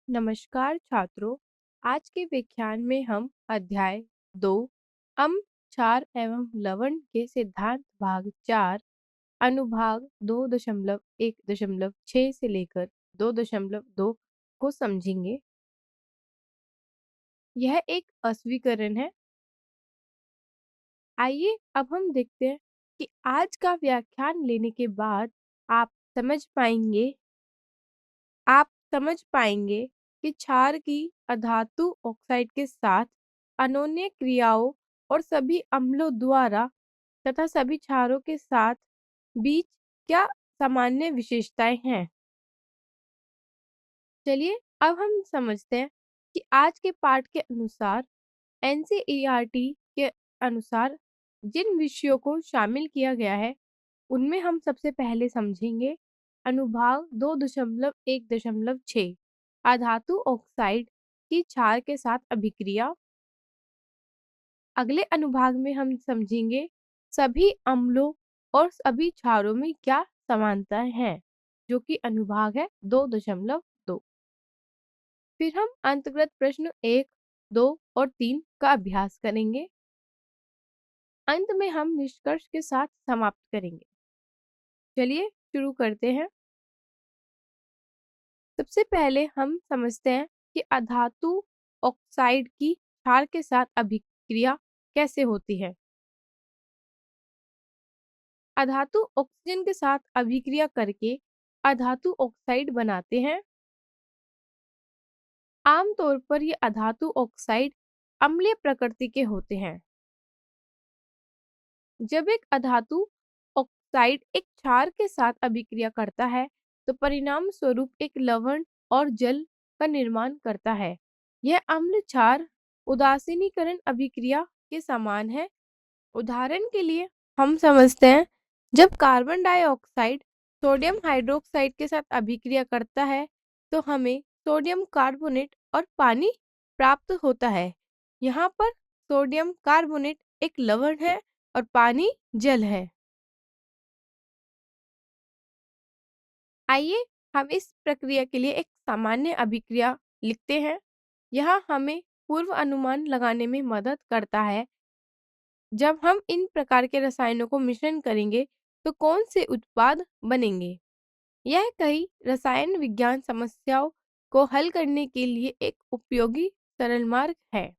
नमस्कार छात्रों। आज के व्याख्यान में हम अध्याय 2 अम्ल क्षार एवं लवण के सिद्धांत भाग 4 अनुभाग 2.1.6 से लेकर 2.2 को समझेंगे। यह एक अस्वीकरण है। आइए अब हम देखते हैं कि आज का व्याख्यान लेने के बाद आप समझ पाएंगे आप समझ पाएंगे कि क्षार की अधातु ऑक्साइड के साथ अनोन्य क्रियाओं और सभी अम्लों द्वारा तथा सभी क्षारों के साथ बीच क्या सामान्य विशेषताएं हैं। चलिए अब हम समझते हैं कि आज के पाठ के अनुसार एनसीईआरटी के अनुसार जिन विषयों को शामिल किया गया है उनमें हम सबसे पहले समझेंगे अनुभाग 2.1.6 अधातु ऑक्साइड की क्षार के साथ अभिक्रिया। अगले अनुभाग में हम समझेंगे सभी अम्लों और सभी क्षारों में क्या समानताएं हैं, जो कि अनुभाग है 2.2। फिर हम अंतर्गत प्रश्न 1, 2 और 3 का अभ्यास करेंगे। अंत में हम निष्कर्ष के साथ समाप्त करेंगे। चलिए शुरू करते हैं। सबसे पहले हम समझते हैं कि अधातु ऑक्साइड की क्षार के साथ अभिक्रिया कैसे होती है। अधातु ऑक्सीजन के साथ अभिक्रिया करके अधातु ऑक्साइड बनाते हैं। आमतौर पर ये अधातु ऑक्साइड अम्लीय प्रकृति के होते हैं। जब एक अधातु ऑक्साइड एक क्षार के साथ अभिक्रिया करता है तो परिणाम स्वरूप एक लवण और जल का निर्माण करता है। यह अम्ल क्षार उदासीनीकरण अभिक्रिया के समान है। उदाहरण के लिए हम समझते हैं जब कार्बन डाइऑक्साइड सोडियम हाइड्रोक्साइड के साथ अभिक्रिया करता है तो हमें सोडियम कार्बोनेट और पानी प्राप्त होता है। यहाँ पर सोडियम कार्बोनेट एक लवण है और पानी जल है। आइए हम इस प्रक्रिया के लिए एक सामान्य अभिक्रिया लिखते हैं। यह हमें पूर्व अनुमान लगाने में मदद करता है। जब हम इन प्रकार के रसायनों को मिश्रण करेंगे तो कौन से उत्पाद बनेंगे। यह कई रसायन विज्ञान समस्याओं को हल करने के लिए एक उपयोगी सरल मार्ग है।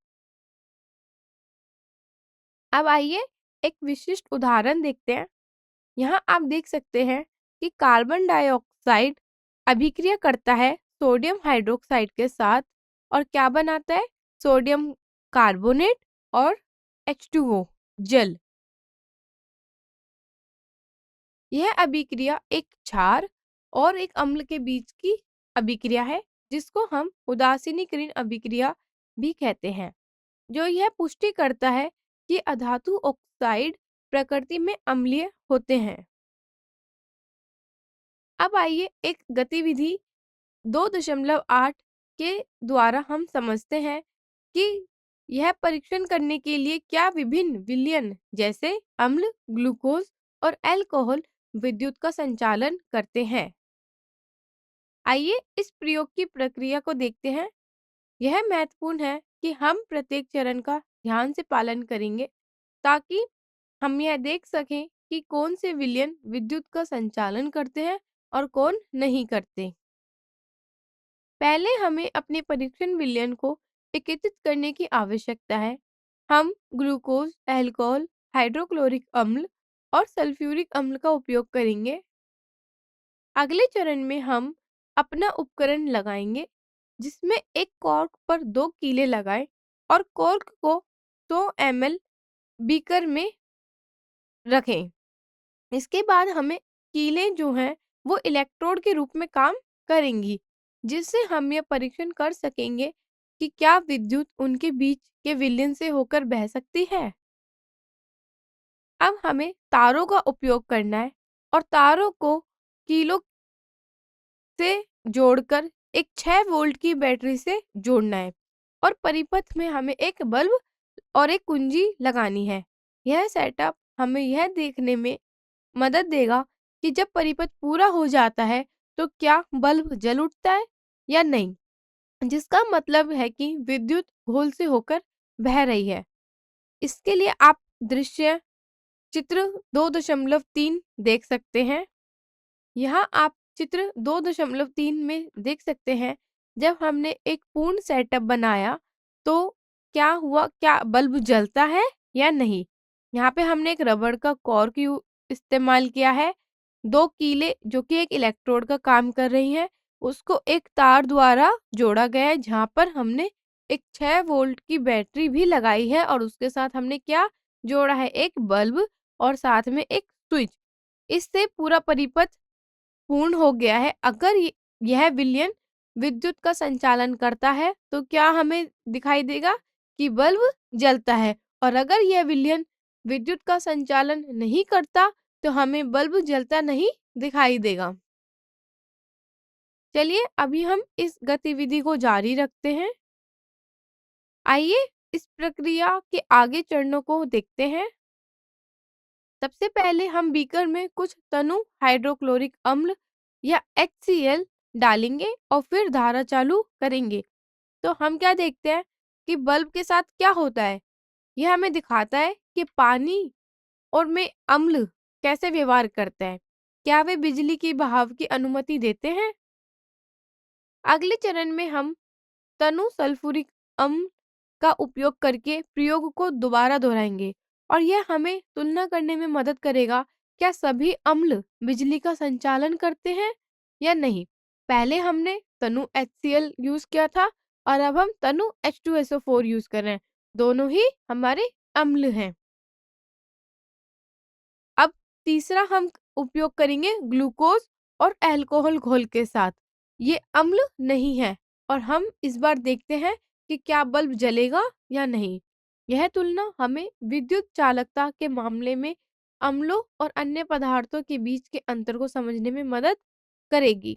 अब आइए एक विशिष्ट उदाहरण देखते हैं। यहाँ आप देख सकते हैं कि कार्बन डाइऑक्साइड अभिक्रिया करता है सोडियम हाइड्रोक्साइड के साथ और क्या बनाता है, सोडियम कार्बोनेट और H2O जल। यह अभिक्रिया एक क्षार और एक अम्ल के बीच की अभिक्रिया है जिसको हम उदासीनीकरण अभिक्रिया भी कहते हैं, जो यह पुष्टि करता है कि अधातु ऑक्साइड प्रकृति में अम्लीय होते हैं। अब आइए एक गतिविधि 2.8 के द्वारा हम समझते हैं कि यह परीक्षण करने के लिए क्या विभिन्न विलयन जैसे अम्ल, ग्लूकोज और अल्कोहल विद्युत का संचालन करते हैं। आइए इस प्रयोग की प्रक्रिया को देखते हैं। यह महत्वपूर्ण है कि हम प्रत्येक चरण का ध्यान से पालन करेंगे ताकि हम यह देख सकें कि कौन से विलयन विद्युत का संचालन करते हैं और कौन नहीं करते। पहले हमें अपने परीक्षण विलयन को एकीकृत करने की आवश्यकता है। हम ग्लूकोज, अल्कोहल, हाइड्रोक्लोरिक अम्ल और सल्फ्यूरिक अम्ल का उपयोग करेंगे। अगले चरण में हम अपना उपकरण लगाएंगे जिसमें एक कॉर्क पर 2 कीले लगाएं और कॉर्क को 100 ml बीकर में रखें। इसके बाद हमें कीलें जो हैं वो इलेक्ट्रोड के रूप में काम करेंगी, जिससे हम यह परीक्षण कर सकेंगे कि क्या विद्युत उनके बीच के विलयन से होकर बह सकती है। अब हमें तारों का उपयोग करना है और तारों को कीलों से जोड़कर एक 6 वोल्ट की बैटरी से जोड़ना है और परिपथ में हमें एक बल्ब और एक कुंजी लगानी है। यह सेटअप हमें यह देखने में मदद देगा कि जब परिपथ पूरा हो जाता है तो क्या बल्ब जल उठता है या नहीं। जिसका मतलब है कि विद्युत घोल से होकर बह रही है। इसके लिए आप दृश्य चित्र 2.3 देख सकते हैं। यहाँ आप चित्र 2.3 में देख सकते हैं, जब हमने एक पूर्ण सेटअप बनाया तो क्या हुआ, क्या बल्ब जलता है या नहीं। यहाँ पे हमने एक रबड़ का कॉर्क इस्तेमाल किया है। 2 कीलें जो कि एक इलेक्ट्रोड का काम कर रही हैं, उसको एक तार द्वारा जोड़ा गया है, जहाँ पर हमने एक 6 वोल्ट की बैटरी भी लगाई है और उसके साथ हमने क्या जोड़ा है, एक बल्ब और साथ में एक स्विच। इससे पूरा परिपथ पूर्ण हो गया है। अगर यह विलयन विद्युत का संचालन करता है तो क्या हमें दिखाई देगा कि बल्ब जलता है, और अगर यह विलयन विद्युत का संचालन नहीं करता तो हमें बल्ब जलता नहीं दिखाई देगा। चलिए अभी हम इस गतिविधि को जारी रखते हैं। आइए इस प्रक्रिया के आगे चरणों को देखते हैं। सबसे पहले हम बीकर में कुछ तनु हाइड्रोक्लोरिक अम्ल या HCl डालेंगे और फिर धारा चालू करेंगे। तो हम क्या देखते हैं कि बल्ब के साथ क्या होता है। यह हमें दिखाता है कि पानी और में अम्ल कैसे व्यवहार करता है। क्या वे बिजली की बहाव की अनुमति देते हैं। अगले चरण में हम तनु सल्फ्यूरिक अम्ल का उपयोग करके प्रयोग को दोबारा दोहराएंगे और यह हमें तुलना करने में मदद करेगा, क्या सभी अम्ल बिजली का संचालन करते हैं या नहीं। पहले हमने तनु HCl यूज किया था और अब हम तनु H2SO4 यूज कर रहे हैं। दोनों ही हमारे अम्ल हैं। अब तीसरा हम उपयोग करेंगे ग्लूकोज और अल्कोहल घोल के साथ। ये अम्ल नहीं है और हम इस बार देखते हैं कि क्या बल्ब जलेगा या नहीं। यह तुलना हमें विद्युत चालकता के मामले में अम्लों और अन्य पदार्थों के बीच के अंतर को समझने में मदद करेगी।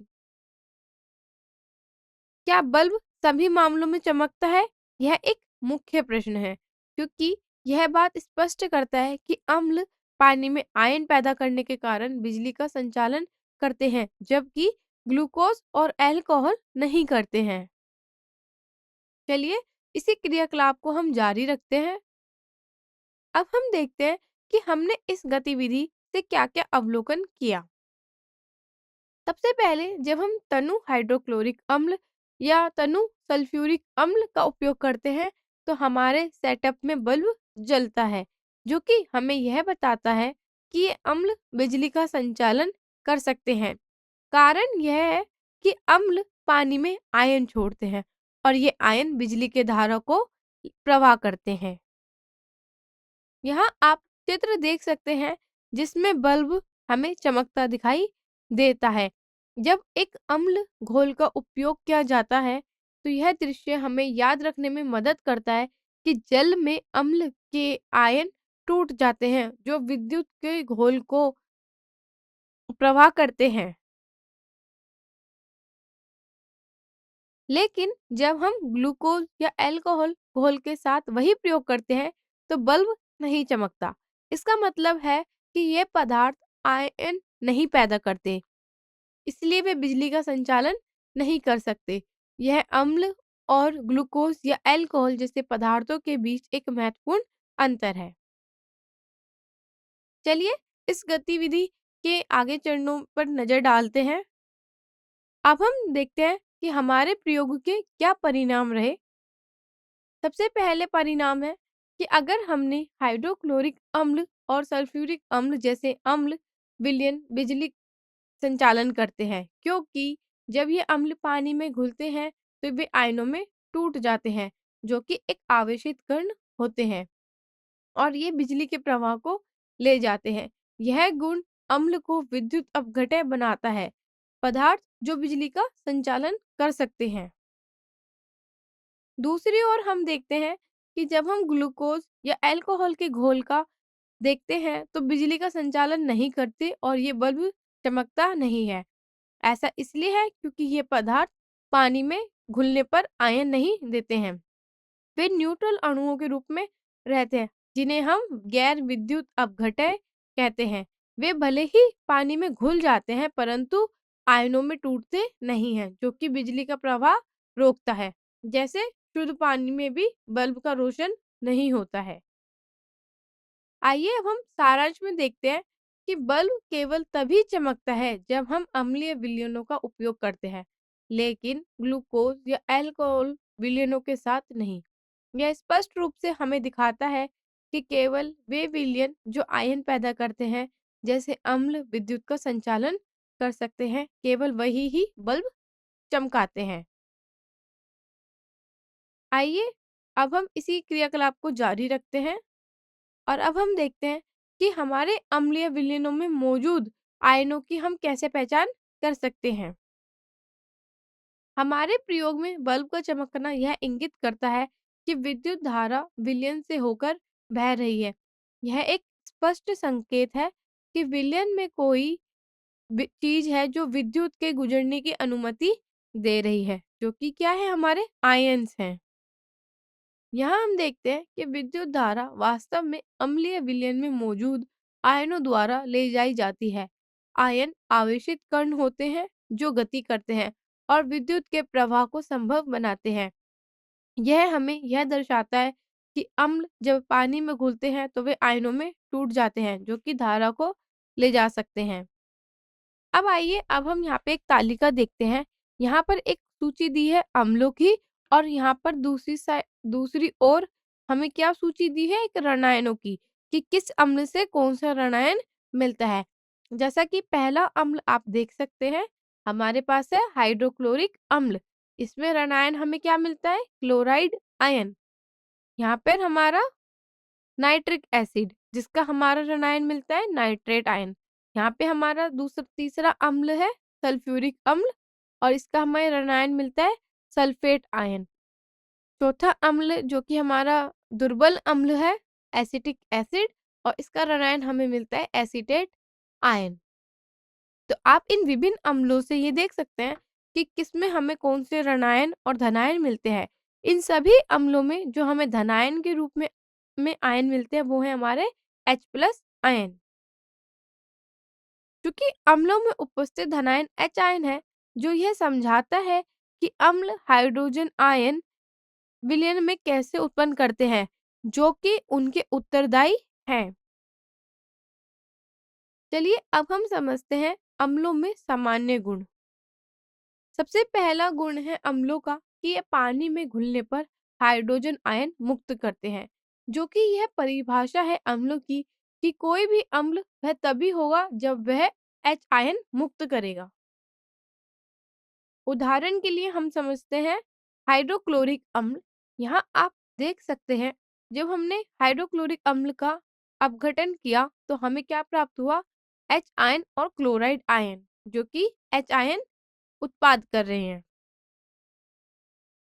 क्या बल्ब सभी मामलों में चमकता है? यह एक मुख्य प्रश्न है, क्योंकि यह बात स्पष्ट करता है कि अम्ल पानी में आयन पैदा करने के कारण बिजली का संचालन करते हैं, जबकि ग्लूकोज और अल्कोहल नहीं करते हैं। चलिए इसी क्रियाकलाप को हम जारी रखते हैं। अब हम देखते हैं कि हमने इस गतिविधि से क्या-क्या अवलोकन किया। सबसे पहले जब हम तनु हाइड्रोक्लोरिक अम्ल या तनु सल्फ्यूरिक अम्ल का उपयोग करते हैं तो हमारे सेटअप में बल्ब जलता है, जो कि हमें यह बताता है कि ये अम्ल बिजली का संचालन कर सकते हैं। कारण यह है कि अम्ल पानी में आयन छोड़ते हैं और ये आयन बिजली के धारा को प्रवाह करते हैं। यहाँ आप चित्र देख सकते हैं जिसमें बल्ब हमें चमकता दिखाई देता है। जब एक अम्ल घोल का उपयोग किया जाता है तो यह दृश्य हमें याद रखने में मदद करता है कि जल में अम्ल के आयन टूट जाते हैं जो विद्युत के घोल को प्रवाह करते हैं। लेकिन जब हम ग्लूकोज या अल्कोहल घोल के साथ वही प्रयोग करते हैं तो बल्ब नहीं चमकता। इसका मतलब है कि ये पदार्थ आयन नहीं पैदा करते, इसलिए वे बिजली का संचालन नहीं कर सकते। यह अम्ल और ग्लूकोज या अल्कोहल जैसे पदार्थों के बीच एक महत्वपूर्ण अंतर है। चलिए इस गतिविधि के आगे चरणों पर नजर डालते हैं। अब हम देखते हैं कि हमारे प्रयोग के क्या परिणाम रहे। सबसे पहले परिणाम है कि अगर हमने हाइड्रोक्लोरिक अम्ल और सल्फ्यूरिक अम्ल जैसे अम्ल विलयन बिजली संचालन करते हैं, क्योंकि जब ये अम्ल पानी में घुलते हैं तो वे आयनों में टूट जाते हैं, जो कि एक आवेशित कण होते हैं और ये बिजली के प्रवाह को ले जाते हैं। यह गुण अम्ल को विद्युत अपघटय बनाता है, पदार्थ जो बिजली का संचालन कर सकते हैं। दूसरी ओर हम देखते हैं कि जब हम ग्लूकोज या अल्कोहल के घोल का देखते हैं तो बिजली का संचालन नहीं करते और ये बल्ब चमकता नहीं है। ऐसा इसलिए है क्योंकि ये पदार्थ पानी में घुलने पर आयन नहीं देते हैं। वे न्यूट्रल अणुओं के रूप में रहते हैं, जिन्हें हम गैर विद्युत अपघटय कहते हैं। वे भले ही पानी में घुल जाते हैं परंतु आयनों में टूटते नहीं हैं, जो कि बिजली का प्रवाह रोकता है। जैसे शुद्ध पानी में भी बल्ब का रोशन नहीं होता है। आइए अब हम सारांश में देखते हैं कि बल्ब केवल तभी चमकता है जब हम अम्लीय विलयनों का उपयोग करते हैं, लेकिन ग्लूकोज या अल्कोहल विलयनों के साथ नहीं। यह स्पष्ट रूप से हमें दिखाता है कि केवल वे विलयन जो आयन पैदा करते हैं, जैसे अम्ल विद्युत का संचालन कर सकते हैं, केवल वही ही बल्ब चमकाते हैं। आइए अब हम इसी क्रियाकलाप को जारी रखते हैं और अब हम देखते हैं कि हमारे अम्लीय विलयनों में मौजूद आयनों की हम कैसे पहचान कर सकते हैं। हमारे प्रयोग में बल्ब का चमकना यह इंगित करता है कि विद्युत धारा विलयन से होकर बह रही है। यह एक स्पष्ट संकेत है कि विलयन में कोई चीज है जो विद्युत के गुजरने की अनुमति दे रही है, जो कि क्या है, हमारे आयन्स हैं। यहाँ हम देखते हैं कि विद्युत धारा वास्तव में अम्लीय विलयन में मौजूद आयनों द्वारा ले जाई जाती है। आयन आवेशित कण होते हैं जो गति करते हैं और विद्युत के प्रवाह को संभव बनाते हैं। यह हमें यह दर्शाता है कि अम्ल जब पानी में घुलते हैं तो वे आयनों में टूट जाते हैं, जो कि धारा को ले जा सकते हैं। अब आइए अब हम यहाँ पे एक तालिका देखते हैं। यहाँ पर एक सूची दी है अम्लों की और यहाँ पर दूसरी ओर हमें क्या सूची दी है, एक रणआयनों की, कि किस अम्ल से कौन सा रणआयन मिलता है। जैसा कि पहला अम्ल आप देख सकते हैं, हमारे पास है हाइड्रोक्लोरिक अम्ल। इसमें रणआयन हमें क्या मिलता है, क्लोराइड आयन। यहाँ पर हमारा नाइट्रिक एसिड, जिसका हमारा रणआयन मिलता है नाइट्रेट आयन। यहाँ पे हमारा तीसरा अम्ल है सल्फ्यूरिक अम्ल और इसका हमें रणआयन मिलता है सल्फेट आयन। चौथा अम्ल जो कि हमारा दुर्बल अम्ल है एसिटिक एसिड और इसका रणआयन हमें मिलता है एसीटेट आयन। तो आप इन विभिन्न अम्लों से ये देख सकते हैं कि किसमें हमें कौन से ऋणायन और धनायन मिलते हैं। इन सभी अम्लों में जो हमें धनायन के रूप में आयन मिलते हैं वो है हमारे H+ आयन। चूंकि अम्लों में उपस्थित धनायन H आयन है, जो यह समझाता है कि अम्ल हाइड्रोजन आयन विलयन में कैसे उत्पन्न करते हैं, जो कि उनके उत्तरदायी हैं। चलिए अब हम समझते हैं अम्लों में सामान्य गुण। सबसे पहला गुण है अम्लों का कि ये पानी में घुलने पर हाइड्रोजन आयन मुक्त करते हैं, जो कि यह परिभाषा है अम्लों की कि कोई भी अम्ल वह तभी होगा जब वह H आयन मुक्त करेगा। उदाहरण के लिए हम समझते हैं हाइड्रोक्लोरिक अम्ल। यहाँ आप देख सकते हैं जब हमने हाइड्रोक्लोरिक अम्ल का अपघटन किया तो हमें क्या प्राप्त हुआ, H आयन और क्लोराइड आयन, जो कि H आयन उत्पाद कर रहे हैं।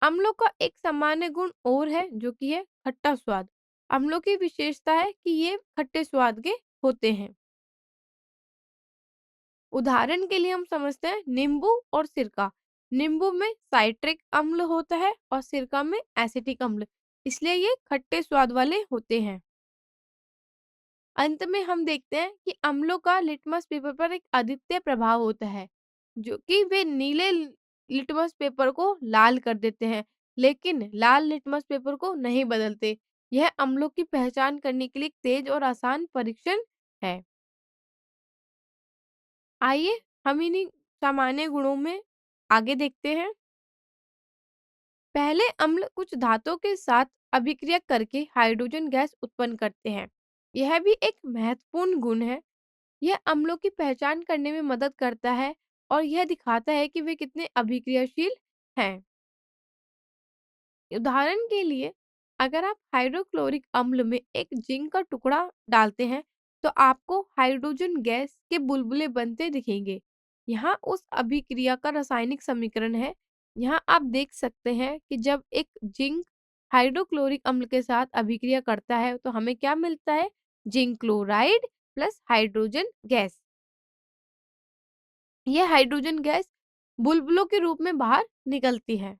अम्लों का एक सामान्य गुण और है जो कि है खट्टा स्वाद। अम्लों की विशेषता है कि ये खट्टे स्वाद के होते हैं। उदाहरण के लिए हम समझते हैं नींबू और सिरका। नींबू में साइट्रिक अम्ल होता है और सिरका में एसिटिक अम्ल, इसलिए ये खट्टे स्वाद वाले होते हैं। अंत में हम देखते हैं कि अम्लों का लिटमस पेपर पर एक अद्वितीय प्रभाव होता है, जो कि वे नीले लिटमस पेपर को लाल कर देते हैं, लेकिन लाल लिटमस पेपर को नहीं बदलते। यह अम्लों की पहचान करने के लिए एक तेज और आसान परीक्षण है। आइए हम इन्हीं सामान्य गुणों में आगे देखते हैं। पहले अम्ल कुछ धातुओं के साथ अभिक्रिया करके हाइड्रोजन गैस उत्पन्न करते हैं। यह भी एक महत्वपूर्ण गुण है। यह अम्लों की पहचान करने में मदद करता है और यह दिखाता है कि वे कितने अभिक्रियाशील हैं। उदाहरण के लिए अगर आप हाइड्रोक्लोरिक अम्ल में एक जिंक का टुकड़ा डालते हैं तो आपको हाइड्रोजन गैस के बुलबुले बनते दिखेंगे। यहाँ उस अभिक्रिया का रासायनिक समीकरण है। यहाँ आप देख सकते हैं कि जब एक जिंक हाइड्रोक्लोरिक अम्ल के साथ अभिक्रिया करता है तो हमें क्या मिलता है, zinc chloride plus hydrogen gas. यह हाइड्रोजन गैस बुलबुलों के रूप में बाहर निकलती है।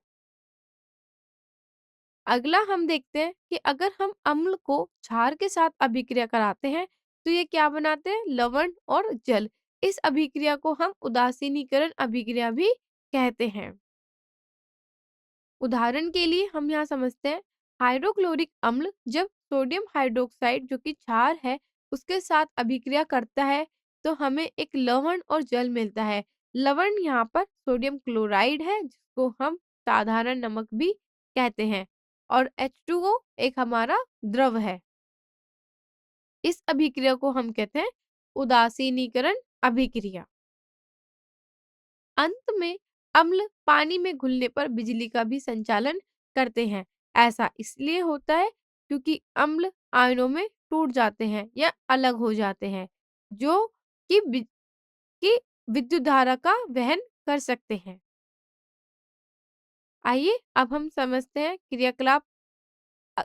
अगला हम देखते हैं कि अगर हम अम्ल को क्षार के साथ अभिक्रिया कराते हैं तो ये क्या बनाते हैं, लवण और जल। इस अभिक्रिया को हम उदासीनीकरण अभिक्रिया भी कहते हैं। उदाहरण के लिए हम यहाँ समझते हैं, हाइड्रोक्लोरिक अम्ल जब सोडियम हाइड्रोक्साइड जो कि क्षार है उसके साथ अभिक्रिया करता है तो हमें एक लवण और जल मिलता है। लवण यहाँ पर सोडियम क्लोराइड है जिसको हम साधारण नमक भी कहते हैं, और H2O एक हमारा द्रव है। इस अभिक्रिया को हम कहते हैं उदासीनीकरण अभिक्रिया। अंत में अम्ल पानी में घुलने पर बिजली का भी संचालन करते हैं। ऐसा इसलिए होता है क्योंकि अम्ल आयनों में टूट जाते हैं या अलग हो जाते हैं, जो कि विद्युत धारा का वहन कर सकते हैं। आइए अब हम समझते हैं क्रियाकलाप अ-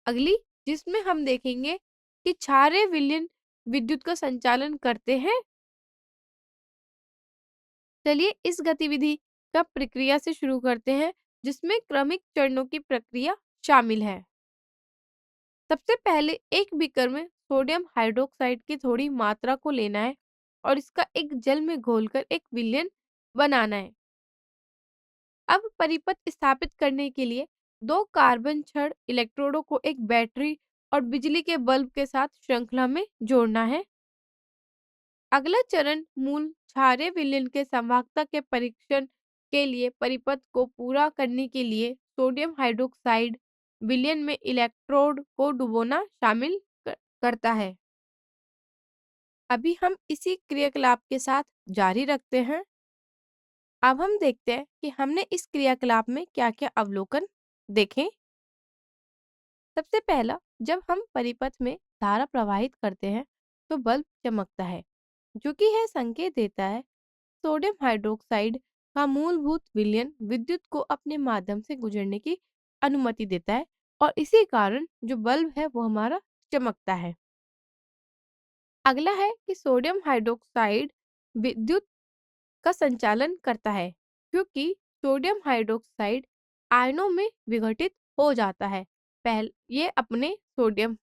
अगली, जिसमें हम देखेंगे कि क्षारीय विलयन विद्युत का संचालन करते हैं। चलिए इस गतिविधि का प्रक्रिया से शुरू करते हैं, जिसमें क्रमिक चरणों की प्रक्रिया शामिल है। सबसे पहले एक बीकर में सोडियम हाइड्रोक्साइड की थोड़ी मात्रा को लेना है और इसका एक जल में घोलकर एक विलयन बनाना है। अब परिपथ स्थापित करने के लिए दो कार्बन छड़ इलेक्ट्रोडों को एक बैटरी और बिजली के बल्ब के साथ श्रृंखला में जोड़ना है। अगला चरण मूल क्षारीय विलयन के संवाहकता के परीक्षण के लिए परिपथ को पूरा करने के लिए सोडियम हाइड्रोक्साइड विलयन में इलेक्ट्रोड को डुबोना शामिल करता है। अभी हम इसी क्रियाकलाप के साथ जारी रखते हैं। अब हम देखते हैं कि हमने इस क्रियाकलाप में क्या-क्या अवलोकन देखें। सबसे पहला, जब हम परिपथ में धारा प्रवाहित करते हैं तो बल्ब चमकता है, जो कि यह संकेत देता है सोडियम हाइड्रोक्साइड का मूलभूत विलयन विद्युत को अपने माध्यम से गुजरने की अनुमति देता है, और इसी कारण जो बल्ब है वो हमारा चमकता है। अगला है कि सोडियम हाइड्रोक्साइड विद्युत का संचालन करता है, क्योंकि सोडियम हाइड्रोक्साइड आयनों में विघटित हो जाता है। पहले ये अपने सोडियम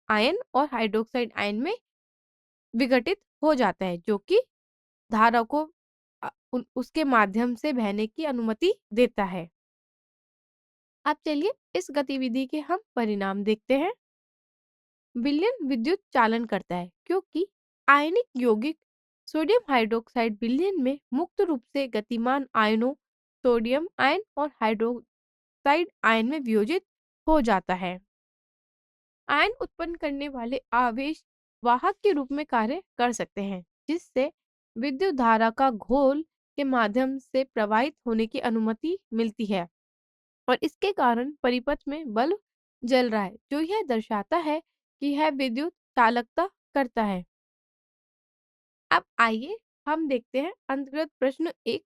आयन और हाइड्रोक्साइड आयन में विघटित हो जाता है, जो कि धारा को उसके माध्यम से बहने की अनुमति देता है। अब चलिए इस गतिविधि के हम परिणाम देखते हैं। विलयन विद्युत चालन करता है क्योंकि आयनिक यौगिक सोडियम हाइड्रोक्साइड विलयन में मुक्त रूप से गतिमान आयनों सोडियम आयन और हाइड्रोक्साइड आयन में वियोजित हो जाता है। आयन उत्पन्न करने वाले आवेश वाहक के रूप में कार्य कर सकते हैं, जिससे विद्युत धारा का घोल के माध्यम से प्रवाहित होने की अनुमति मिलती है, और इसके कारण परिपथ में बल्ब जल रहा है, जो यह दर्शाता है कि यह विद्युत चालकता करता है। अब आइए हम देखते हैं अंतर्गत प्रश्न एक।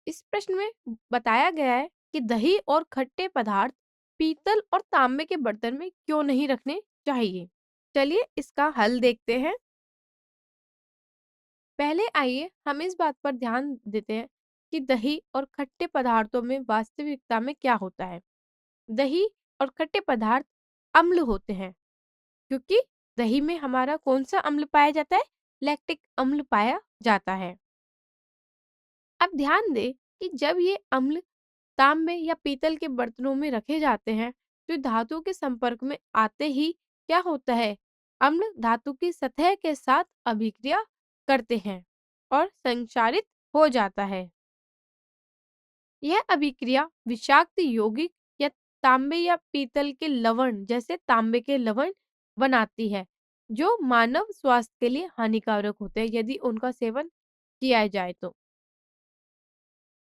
इस प्रश्न में बताया गया है कि दही और खट्टे पदार्थ पीतल और तांबे के बर्तन में क्यों नहीं रखने चाहिए। चलिए इसका हल देखते हैं। पहले आइए हम इस बात पर ध्यान देते हैं कि दही और खट्टे पदार्थों में वास्तविकता में क्या होता है। दही और खट्टे पदार्थ अम्ल होते हैं, क्योंकि दही में हमारा कौन सा अम्ल पाया जाता है, लैक्टिक अम्ल पाया जाता है। अब ध्यान दें कि जब ये अम्ल तांबे या पीतल के बर्तनों में रखे जाते हैं तो धातु के संपर्क में आते ही क्या होता है, अम्ल धातु की सतह के साथ अभिक्रिया करते हैं और संक्षारित हो जाता है। यह अभिक्रिया विषाक्त यौगिक या तांबे या पीतल के लवण जैसे तांबे के लवण बनाती है, जो मानव स्वास्थ्य के लिए हानिकारक होते हैं यदि उनका सेवन किया जाए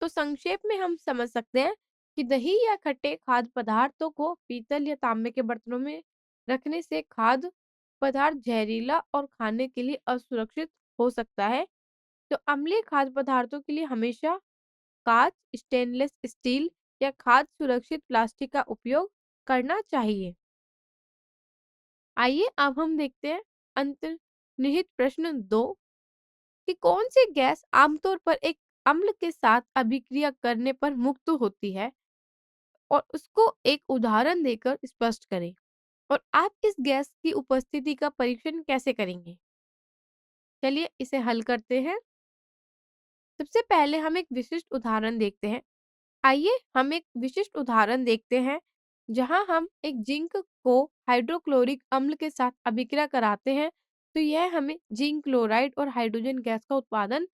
तो संक्षेप में हम समझ सकते हैं कि दही या खट्टे खाद्य पदार्थों को पीतल या तांबे के बर्तनों में रखने से खाद्य पदार्थ जहरीला और खाने के लिए असुरक्षित हो सकता है। तो अम्लीय खाद्य पदार्थों के लिए हमेशा कांच, स्टेनलेस स्टील या खाद्य सुरक्षित प्लास्टिक का उपयोग करना चाहिए। आइए अब हम देखते हैं अंतर्निहित प्रश्न 2 कि कौन सी गैस आमतौर पर एक अम्ल के साथ अभिक्रिया करने पर मुक्त होती है, और उसको एक उदाहरण देकर स्पष्ट करें। और आप इस गैस की उपस्थिति का परीक्षण कैसे करेंगे। चलिए इसे हल करते हैं। सबसे पहले हम एक विशिष्ट उदाहरण देखते हैं। आइए हम एक विशिष्ट उदाहरण देखते हैं, जहां हम एक जिंक को हाइड्रोक्लोरिक अम्ल के साथ अभिक्रिया कराते हैं, तो यह हमें जिंक क्लोराइड और हाइड्रोजन गैस का उत्पादन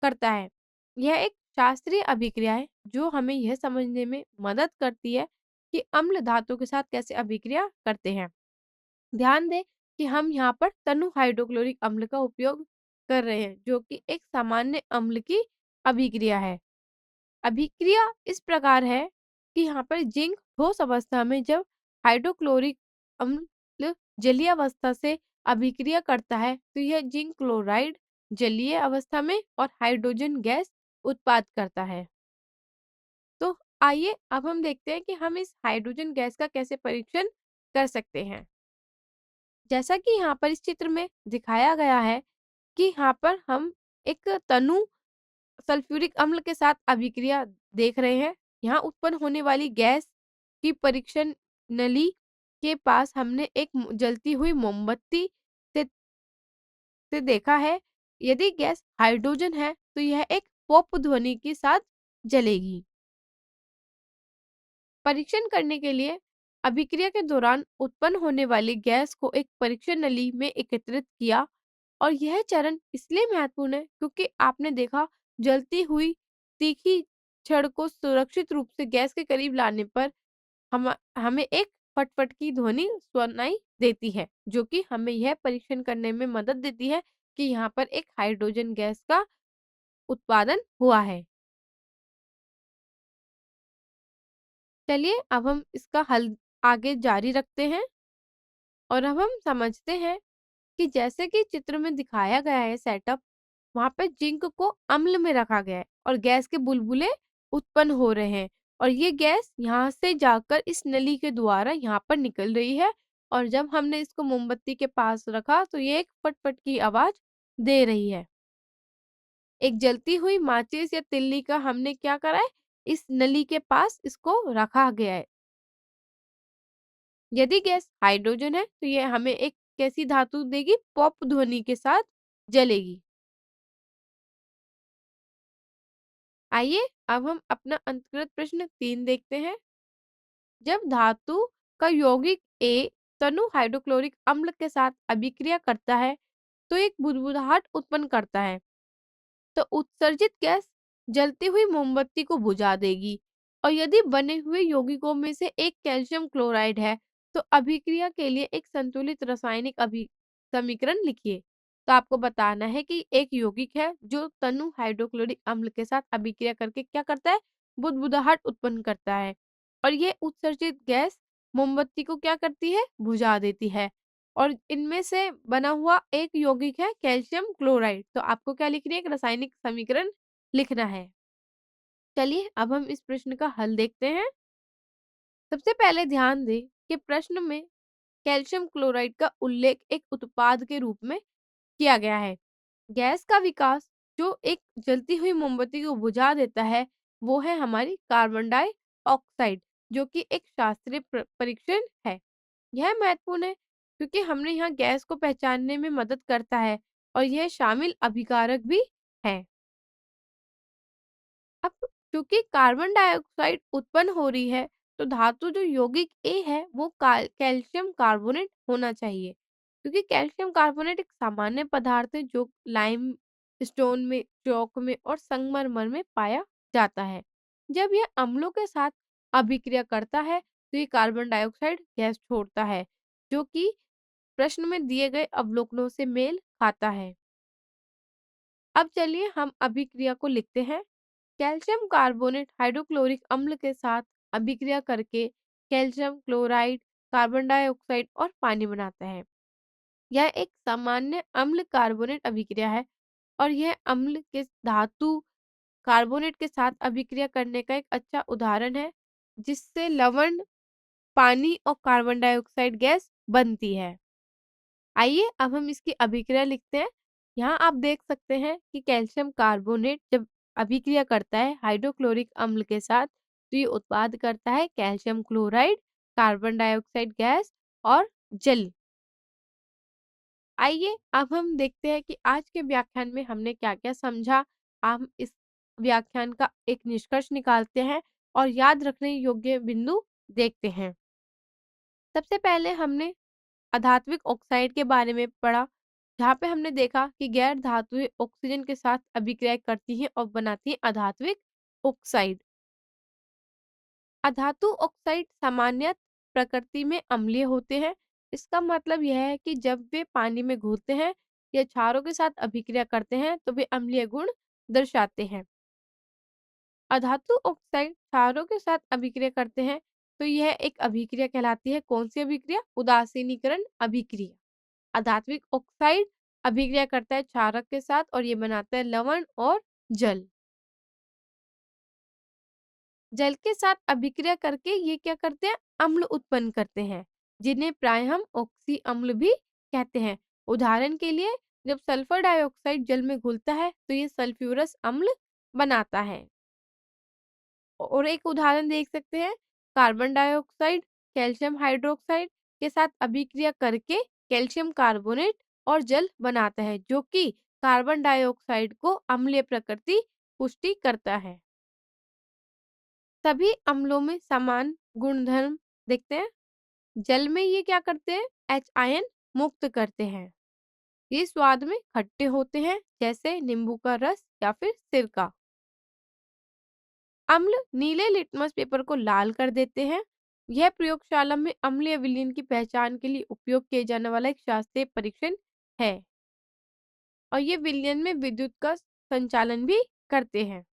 करता है। यह एक शास्त्रीय अभिक्रिया है जो हमें यह समझने में मदद करती है कि अम्ल धातु के साथ कैसे अभिक्रिया करते हैं। ध्यान दें कि हम यहाँ पर तनु हाइड्रोक्लोरिक अम्ल का उपयोग कर रहे हैं, जो कि एक सामान्य अम्ल की अभिक्रिया है। अभिक्रिया इस प्रकार है कि यहाँ पर जिंक ठोस अवस्था में जब हाइड्रोक्लोरिक अम्ल जलीय अवस्था से अभिक्रिया करता है, तो यह जिंक क्लोराइड जलीय अवस्था में और हाइड्रोजन गैस उत्पाद करता है। तो आइए अब हम देखते हैं कि हम इस हाइड्रोजन गैस का कैसे परीक्षण कर सकते हैं। जैसा कि यहाँ पर इस चित्र में दिखाया गया है कि यहाँ पर हम एक तनु सल्फ्यूरिक अम्ल के साथ अभिक्रिया देख रहे हैं। यहाँ उत्पन्न होने वाली गैस की परीक्षण नली के पास हमने एक जलती हुई मोमबत्ती से देखा है। यदि गैस हाइड्रोजन है तो यह एक पॉप ध्वनि के साथ जलेगी। परीक्षण करने के लिए अभिक्रिया के दौरान उत्पन्न होने वाली गैस को एक परीक्षण नली में एकत्रित किया, और यह चरण इसलिए महत्वपूर्ण है क्योंकि आपने देखा जलती हुई तीखी छड़ को सुरक्षित रूप से गैस के करीब लाने पर हमें एक फटफट की ध्वनि सुनाई देती है, जो कि हमें यह परीक्षण करने में मदद देती है कि यहाँ पर एक हाइड्रोजन गैस का उत्पादन हुआ है। चलिए अब हम इसका हल आगे जारी रखते हैं, और अब हम समझते हैं कि जैसे कि चित्र में दिखाया गया है सेटअप, वहां पे जिंक को अम्ल में रखा गया है और गैस के बुलबुले उत्पन्न हो रहे हैं, और ये गैस यहाँ से जाकर इस नली के द्वारा यहाँ पर निकल रही है, और जब हमने इसको मोमबत्ती के पास रखा तो ये एक फटफट की आवाज दे रही है। एक जलती हुई माचिस या तिल्ली का हमने क्या करा है, इस नली के पास इसको रखा गया है। यदि गैस हाइड्रोजन है तो यह हमें एक कैसी धातु देगी, पॉप ध्वनि के साथ जलेगी। आइए अब हम अपना अंतर्गत प्रश्न 3 देखते हैं। जब धातु का यौगिक ए तनु हाइड्रोक्लोरिक अम्ल के साथ अभिक्रिया करता है तो एक बुदबुदाहट उत्पन्न करता है, तो उत्सर्जित गैस जलती हुई मोमबत्ती को बुझा देगी। और यदि बने हुए यौगिकों में से एक कैल्शियम क्लोराइड है, तो अभिक्रिया के लिए एक संतुलित रासायनिक अभि समीकरण लिखिए। तो आपको बताना है कि एक यौगिक है जो तनु हाइड्रोक्लोरिक अम्ल के साथ अभिक्रिया करके क्या करता है, बुदबुदाहट उत्पन्न करता है, और ये उत्सर्जित गैस मोमबत्ती को क्या करती है, बुझा देती है। और इनमें से बना हुआ एक यौगिक है कैल्शियम क्लोराइड। तो आपको क्या लिखनी है, एक रासायनिक समीकरण लिखना है। चलिए अब हम इस प्रश्न का हल देखते हैं। सबसे पहले ध्यान दें कि प्रश्न में कैल्शियम क्लोराइड का उल्लेख एक उत्पाद के रूप में किया गया है। गैस का विकास जो एक जलती हुई मोमबत्ती को बुझा देता है, वो है हमारी कार्बन डाइऑक्साइड, जो कि एक शास्त्रीय परीक्षण है। यह महत्वपूर्ण है क्योंकि हमने यहाँ गैस को पहचानने में मदद करता है, और यह शामिल अभिकारक भी है। अब चूंकि कार्बन डाइऑक्साइड उत्पन्न हो रही है, तो धातु जो यौगिक ए है वो कैल्शियम कार्बोनेट होना चाहिए, क्योंकि कैल्शियम कार्बोनेट एक सामान्य पदार्थ है जो लाइम स्टोन में, चौक में और संगमरमर में पाया जाता है। जब यह अम्लों के साथ अभिक्रिया करता है तो ये कार्बन डाइऑक्साइड गैस छोड़ता है, जो कि प्रश्न में दिए गए अवलोकनों से मेल खाता है। अब चलिए हम अभिक्रिया को लिखते हैं। कैल्शियम कार्बोनेट हाइड्रोक्लोरिक अम्ल के साथ अभिक्रिया करके कैल्शियम क्लोराइड, कार्बन डाइऑक्साइड और पानी बनाता है। यह एक सामान्य अम्ल कार्बोनेट अभिक्रिया है, और यह अम्ल के धातु कार्बोनेट के साथ अभिक्रिया करने का एक अच्छा उदाहरण है, जिससे लवण, पानी और कार्बन डाइऑक्साइड गैस बनती है। आइए अब हम इसकी अभिक्रिया लिखते हैं। यहाँ आप देख सकते हैं कि कैल्शियम कार्बोनेट जब अभिक्रिया करता है हाइड्रोक्लोरिक अम्ल के साथ, तो ये उत्पाद करता है calcium chloride, carbon dioxide gas और जल। आइए अब हम देखते हैं कि आज के व्याख्यान में हमने क्या-क्या समझा। हम इस व्याख्यान का एक निष्कर्ष निकालते हैं। और याद रखने योग्य बिंदु देखते हैं। सबसे पहले हमने अधात्विक ऑक्साइड के बारे में पढ़ा, जहाँ पे हमने देखा कि गैर धातुएं ऑक्सीजन के साथ अभिक्रिया करती हैं और बनाती हैं अधात्विक ऑक्साइड। अधातु ऑक्साइड सामान्यत प्रकृति में अम्लीय होते हैं। इसका मतलब यह है कि जब वे पानी में घुलते हैं या क्षारों के साथ अभिक्रिया करते हैं तो वे अम्लीय गुण दर्शाते हैं। अधातु ऑक्साइड क्षारों के साथ अभिक्रिया करते हैं तो यह एक अभिक्रिया कहलाती है। कौन सी अभिक्रिया? उदासीनीकरण अभिक्रिया। अधात्विक ऑक्साइड अभिक्रिया करता है क्षारक के साथ और ये बनाता है लवण और जल। जल के साथ अभिक्रिया करके ये क्या करते हैं? अम्ल उत्पन्न करते हैं, जिन्हें प्राय हम ऑक्सी अम्ल भी कहते हैं। उदाहरण के लिए जब सल्फर डाइऑक्साइड जल में घुलता है तो ये सल्फ्यूरस अम्ल बनाता है। और एक उदाहरण देख सकते हैं, कार्बन डाइऑक्साइड कैल्शियम हाइड्रोक्साइड के साथ अभिक्रिया करके कैल्शियम कार्बोनेट और जल बनाता है, जो कि कार्बन डाइऑक्साइड को अम्लीय प्रकृति पुष्टि करता है। सभी अम्लों में समान गुणधर्म देखते हैं। जल में ये क्या करते हैं? एच आयन मुक्त करते हैं। ये स्वाद में खट्टे होते हैं, जैसे नींबू का रस या फिर सिरका। अम्ल नीले लिटमस पेपर को लाल कर देते हैं। यह प्रयोगशाला में अम्लीय विलयन की पहचान के लिए उपयोग किए जाने वाला एक शास्त्रीय परीक्षण है और ये विलयन में विद्युत का संचालन भी करते हैं।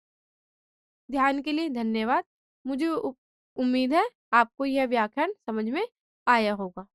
ध्यान के लिए धन्यवाद। मुझे उम्मीद है आपको यह व्याख्यान समझ में आया होगा।